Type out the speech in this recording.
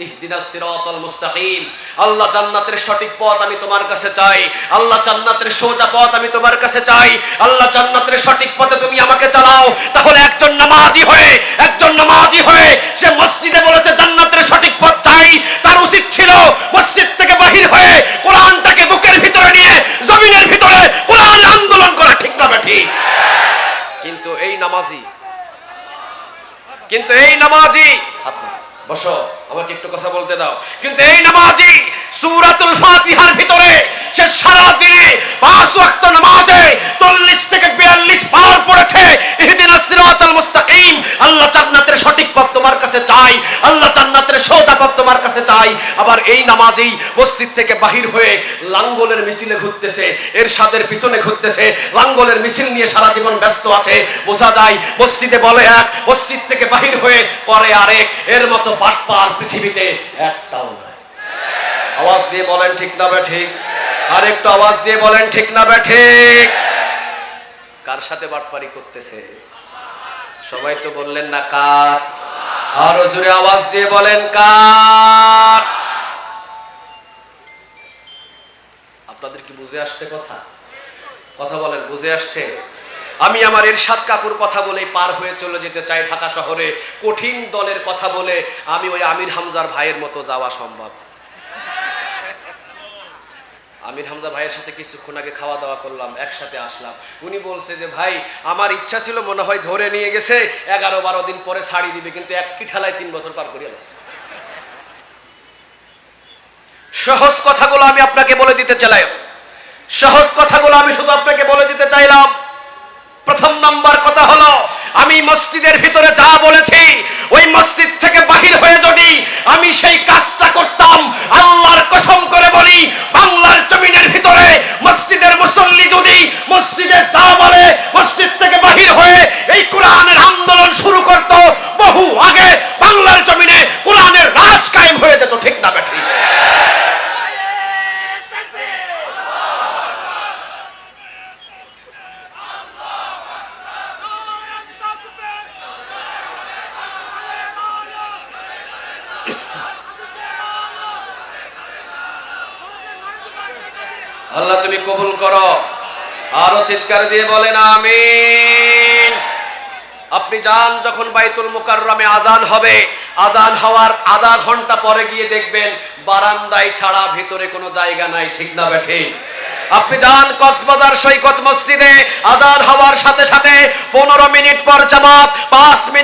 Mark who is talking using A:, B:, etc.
A: ইহদিনাস সিরাতাল মুস্তাকিম। আল্লাহ জান্নাতের সঠিক পথ আমি তোমার কাছে চাই, আল্লাহ জান্নাতের সোজা পথ আমি তোমার কাছে চাই, আল্লাহ জান্নাতের সঠিক পথে তুমি আমাকে চালাও। তাহলে একজন নামাজি হয়ে সে মসজিদে বলেছে জান্নাতের সঠিক পথ চাই, তার উচিত ছিল মসজিদ থেকে বাহির হয়ে কোরআনটাকে বুকের ভিতরে নিয়ে জমিনের ভিতরে কোরআনের আন্দোলন করা, ঠিক না ঠিক? কিন্তু এই নামাজি হাত না বসো, আমাকে একটু কথা বলতে দাও। কিন্তু এই নামাজি সূরাতুল ফাতিহার ভিতরে সে সারা দিনে 5 ওয়াক্ত নামাজে 40 থেকে 42 বার পড়েছে ইহদিনাস সিরাতাল মুস্তাকিম। আল্লাহ জান্নাতের সঠিক পথ তোমার কাছে চাই, আল্লাহ জান্নাতের সোজা পথ তোমার কাছে চাই। আবার এই নামাজি মসজিদ থেকে বাহির হয়ে লাঙ্গলের মিছিলে ঘুরতেছে, এরশাদের পিছনে ঘুরতেছে, লাঙ্গলের মিছিল নিয়ে সারা জীবন ব্যস্ত আছে। বোঝা যায় মসজিদে বলে এক, মসজিদ থেকে বাহির হয়ে করে আরেক। এর মতো বাটপার পৃথিবীতে একটাও নাই। আওয়াজ দিয়ে বলেন ঠিক না ঠিক? আর একটু আওয়াজ দিয়ে বলেন ঠিক না ঠিক? কার সাথে বাটপারি করতেছে? সবাই তো বললেন না কার? আরো জোরে আওয়াজ দিয়ে বলেন কার? আপনাদের কি বুঝে আসছে কথা বলেন, বুঝে আসছে? আমি আমার এরশাদ কাকুর কথা বলেই পার হয়ে চলে যেতে চাই ঢাকা শহরে। কঠিন দলের কথা বলে আমি ওই আমির হামজার ভাইয়ের মতো যাওয়া সম্ভব? আমির হামজা ভাইয়ের সাথে কিছুক্ষণ আগে খাওয়া দাওয়া করলাম, একসাথে আসলাম। উনি বলছে যে ভাই আমার ইচ্ছা ছিল, মনে হয় ধরে নিয়ে গেছে 11-12 দিন পরে ছাড়ি দিবে, কিন্তু এক কি ঠেলায় 3 বছর পার করিয়ে গেছে। সহজ কথাগুলো আমি আপনাকে বলে দিতে চাইলাম, সহজ কথাগুলো আমি শুধু আপনাকে বলে দিতে চাইলাম। প্রথম নাম্বার কথা হলো, আমি মসজিদের ভিতরে যা বলেছি ওই মসজিদ থেকে বাহির হয়ে যদি আমি সেই কাজটা করতাম, আল্লাহর কসম করে বলি বাংলার জমিনের ভিতরে মসজিদের মুসল্লি যদি মসজিদে যা বলে মসজিদ থেকে বাহির হয়ে এই কোরআনের আন্দোলন শুরু করত, বহু আগে বাংলার জমিনে কোরআনের রাজ কায়েম হয়ে যেত, ঠিক না বেঠি? আল্লাহ তুমি কবুল করো। আরো চিৎকার দিয়ে বলেন আমিন। আপনি যান যখন বাইতুল মুকাররমে আজান হবে, আজান হওয়ার আধা ঘন্টা পরে গিয়ে দেখবেন বারান্দায় ছাড়া ভিতরে কোনো জায়গা নাই, ঠিক না বেঠি? আপনি যান কক্সবাজার সৈকত মসজিদে, আজান হওয়ার সাথে সাথে 15 মিনিট পর জামাত, 5 মিনিট